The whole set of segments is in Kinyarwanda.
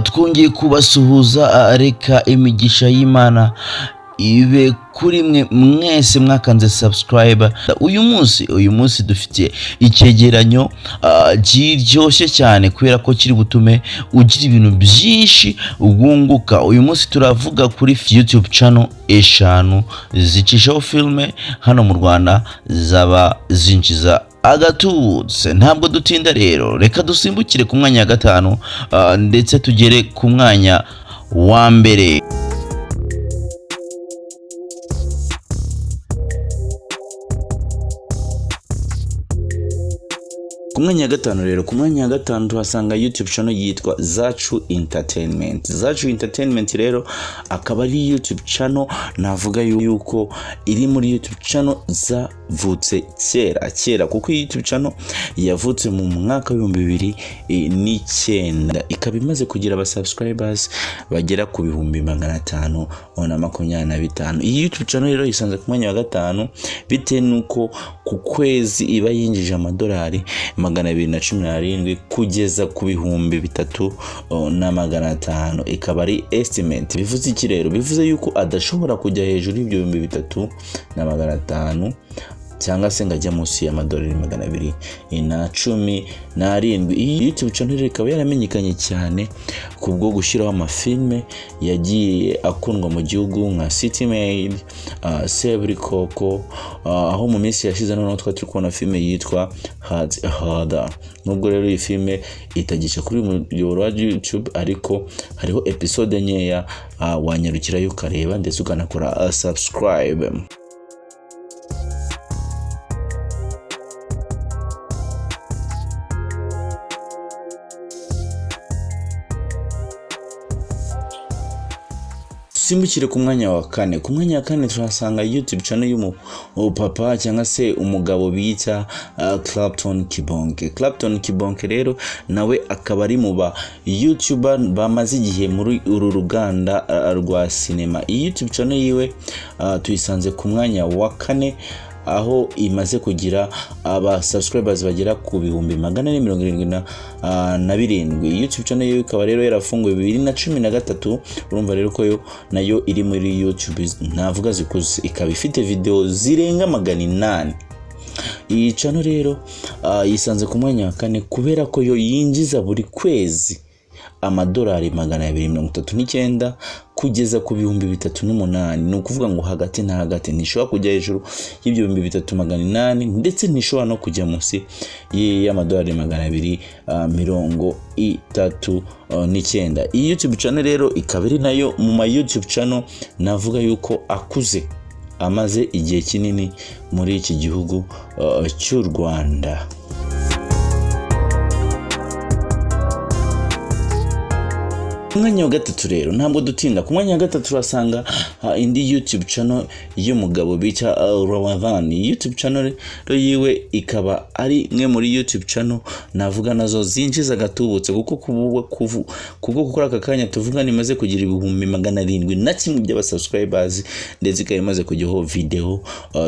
twongeye kubasuhuza, reka imigisha y'Imana ibe kuri mwe mwese mwakanze subscribe. Uyu munsi dufite icyegeranyo kiryoshye cyane kubera ko kiri butume ugira ibintu byinshi wunguka. Uyu munsi turavuga kuri YouTube channel eshanu zicishaho filme hano mu Rwanda zaba zinjiza agatutse. Ntabwo dutinda rero, reka dusimbukire ku mwanya wa gatanu ndetse tugere ku mwanya wa mbere. Ku mwanya wa gatanu rero, ku mwanya wa gatanu tuhasanga YouTube channel yitwa Zacu Entertainment. Zacu Entertainment rero akaba ari YouTube channel navuga yuko iri muri YouTube channel zavutse kera kuko YouTube channel yavutse mu mwaka wa 2009, ikaba imaze kugira aba subscribers bagera ku 525. Iyi YouTube channel rero isanze ku mwanya wa gatanu bitewe nuko ku kwezi iba yinjije amadolari 217 kugeza ku 3,500. ikaba ari estimate. Bivuze iki rero? Bivuze yuko adashobora kujya hejuru y'ibyo 3,500 cyangwa se ngajya munsi y'amadolari 217. Iyi YouTube channel ikaba yaramenyekanye cyane kubwo gushyiraho amafilme yagiye akundwa mu gihugu nka City Maid, Seburikoko, aho mu minsi yashize noneho turi kubona filme yitwa Heart Harder. Nubwo rero iyi filme itagisha kuri muyoboro wa YouTube, ariko hariho episode nkeya wanyarukira ukareba ndetse ukanakora subscribe. Simbukire ku mwanya wa kane. Ku mwanya wa kane turasanga YouTube channel y'umupapa cyangwa se umugabo bita Clapton Kibonke. Clapton Kibonke rero nawe akaba ari mu ba YouTuber bamaze igihe muri uru ruganda rwa cinema. Iyi YouTube channel yiwe tuyisanze ku mwanya wa kane, aho imaze kugira aba subscribers bagera ku 477. YouTube channel yo ikaba rero yarafunguwe 2013. urumva rero ko yo nayo iri muri YouTube navuga zikuze, ikaba ifite video zirenga 800. Iyi channel rero yisanze ku mwanya wa kane kubera ko yo yinjiza buri kwezi amadolari 239 kugeza ku 3,800. ni ukuvuga ngo hagati na hagati ntishobora kujya hejuru y'ibyo 3,800 ndetse ntishobora no kujya munsi y'amadolari 239. Iyi YouTube channel rero ikaba iri nayo mu ma YouTube channel navuga yuko akuze, amaze igihe kinini muri iki gihugu cy'u Rwanda. Mwanya wa gatatu rero, ntabwo dutinda. Ku mwanya wa gatatu turasanga indi YouTube channel y'umugabo bita Ramadhan. YouTube channel yiwe ikaba ari imwe muri YouTube channel navuga nazo zinjiza gatubutse kuko gukora aka kanya tuvuga nimaze kugira 700 by'aba subscribers ndetse ikaba imaze kujyaho video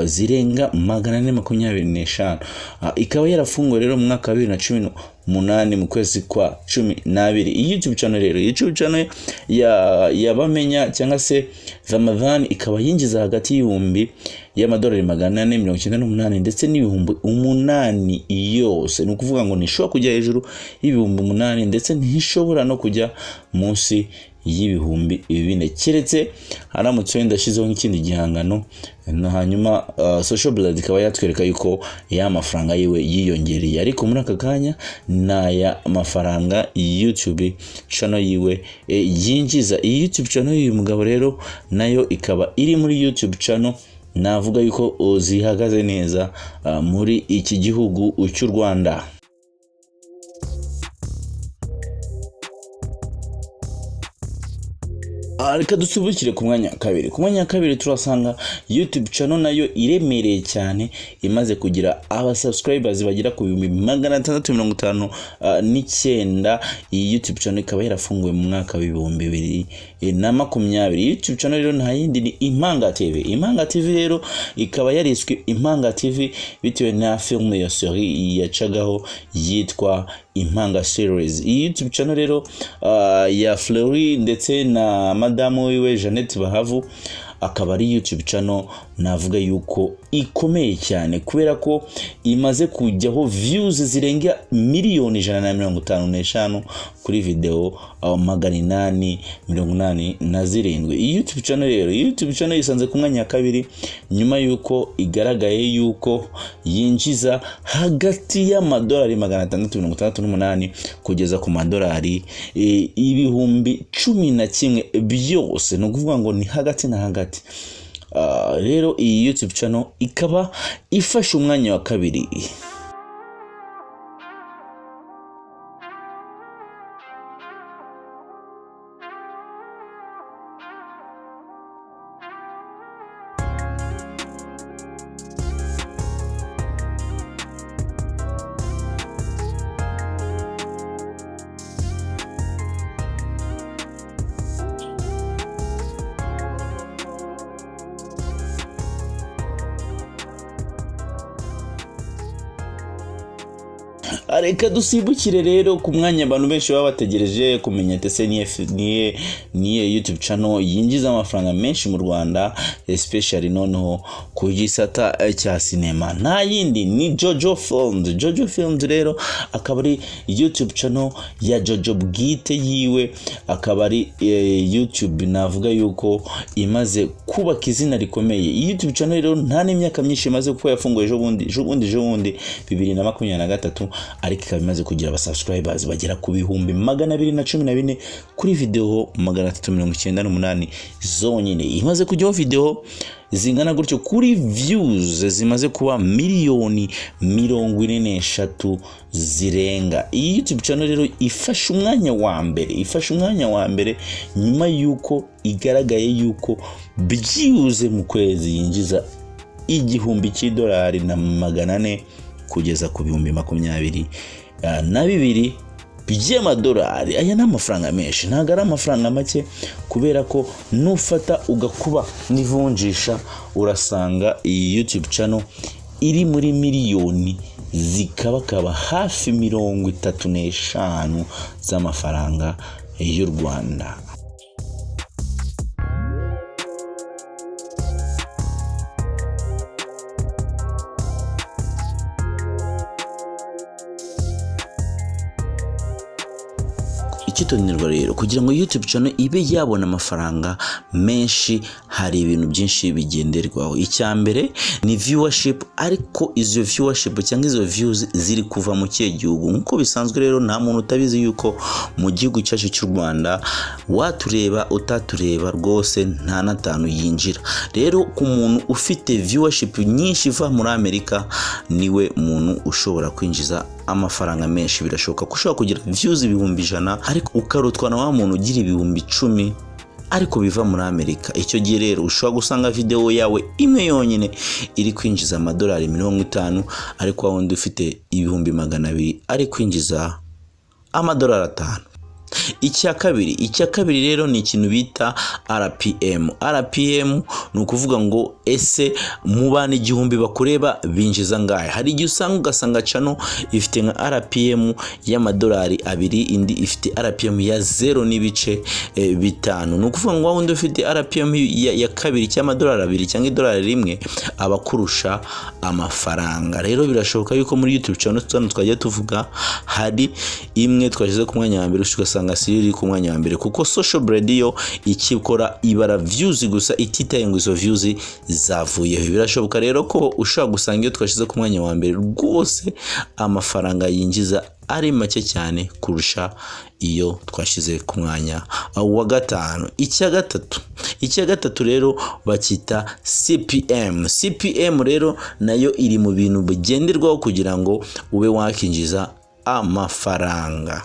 zirenga 425. ikaba yarafunguwe rero mu mwaka wa 2018 mu kwezi kwa 12. Iyi YouTube channel rero, YouTube channel yabamenya cyangwa se Ramadhan ikaba yinjiza hagati y'amadolari 498 ndetse n'ibihumbi 8 yose. ni ukuvuga ngo ntishobora kujya hejuru y'ibihumbi 8 ndetse ntishobora no kujya munsi y'ibihumbi 4 keretse haramutse wenda ashizeho nk'ikindi gihangano. hanyuma Social Blood ikaba yatwereka yuko ya mafaranga yiwe yiyongereye, ariko muri aka kanya naya mafaranga YouTube channel yiwe yinjiza. Iyi YouTube channel y'uyu mugabo rero nayo ikaba iri muri YouTube channel navuga yuko zihagaze neza muri iki gihugu cy'u Rwanda. Reka dusubikire ku mwanya wa kabiri. Ku mwanya wa kabiri turasanga YouTube channel nayo iremereye cyane, imaze kugira aba subscribers bagera ku 659. Iyi YouTube channel ikaba yarafunguwe mu mwaka wa 2020. YouTube channel rero nta yindi ni Impanga TV. Impanga TV rero ikaba yariswe Impanga TV bitewe na film ya série yacagaho yitwa Impanga series. Iyi YouTube channel rero ya Fleury ndetse na madamu wiwe Jeannette Bahavu, akaba ari YouTube channel navuga yuko ikomeye cyane kubera ko imaze kujyaho views zirenga miliyoni 155 kuri video 887. Iyi YouTube channel rero, YouTube channel isanze ku mwanya wa kabiri nyuma yuko igaragaye yuko yinjiza hagati y'amadolari 668 kugeza ku madolari 11,000 byose, no kuvuga ngo ni hagati na hagati. Rero iyi YouTube channel ikaba ifashe umwanya wa kabiri. Reka dusibukire rero ku mwanya abantu benshi baba bategereje kumenya tese niye YouTube channel yinjiza amafaranga menshi mu Rwanda, especially noneho ku gisata cya cinema. Nta yindi ni Jojo Films. Jojo Films rero akaba ari YouTube channel ya Jojo bwite yiwe, akaba ari YouTube navuga yuko imaze kubaka izina rikomeye. YouTube channel rero nta n'imyaka myinshi imaze kuko yafunguye ejo bundi 2023, ariko ikaba imaze kugira aba subscribers bagera ku 214 kuri video 398 zonyine. Imaze kujyaho video zingana gutyo kuri views zimaze kuba miliyoni 43 zirenga. Iyi YouTube channel rero ifashe umwanya wa mbere nyuma yuko igaragaye yuko byiuze mu kwezi yinjiza $1,400 kugeza ku 22,000 by'amadolari. Aya ni amafaranga menshi, ntago ari amafaranga make, kubera ko nufata ugakuba n'ivunjisha urasanga iyi YouTube channel iri muri miliyoni zikabakaba hafi 35 z'amafaranga y'u Rwanda. Ikitonirwa rero kugira ngo YouTube channel ibe yabona amafaranga menshi, hari ibintu byinshi bigenderwaho. Icyambere ni viewership, ariko izo viewership cyangwa izo views ziri kuva mu kihe gihugu. Nkuko bisanzwe rero nta muntu utabizi yuko mu gihugu cyacu cy'u Rwanda watureba utatureba rwose nta natanu yinjira. Rero ku muntu ufite viewership nyinshi iva muri Amerika niwe muntu ushobora kwinjiza amafaranga menshi. Birashoboka ko ushobora kugira views 100,000 ariko ukarutwa na wa muntu ugira 10,000 ariko biva muri Amerika. Icyo gihe rero ushobora gusanga video yawe imwe yonyine iri kwinjiza amadolari 50, ariko wundi ufite 200,000 ari kwinjiza amadolari 5. Icya kabiri rero ni ikintu bita RPM. RPM ni ukuvuga ngo ese mu bana 1,000 bakureba binjiza ngahe. Hari igihe usanga ugasanga channel ifite nka RPM y'amadolari 2, indi ifite RPM ya 0.5. Ni ukuvuga ngo wundi ufite RPM ya kabiri cy'amadolari 2 cyangwa idolari 1 abakurusha amafaranga. Rero birashoboka yuko muri YouTube channel twajya tuvuga hari imwe twashyize ku mwanya wa mbere ugasanga siri ku mwanya wa mbere, kuko social radio ikikora ibara views gusa ititaye ngo izo views zavuyeho. Birashoboka rero ko ushaka gusanga iyo twashize ku mwanya wa mbere rwose amafaranga yinjiza ari make cyane kurusha iyo twashize ku mwanya wa 5. Icya gatatu rero bakita CPM rero nayo iri mu bintu bigenderwaho kugira ngo ube wakinjiza amafaranga.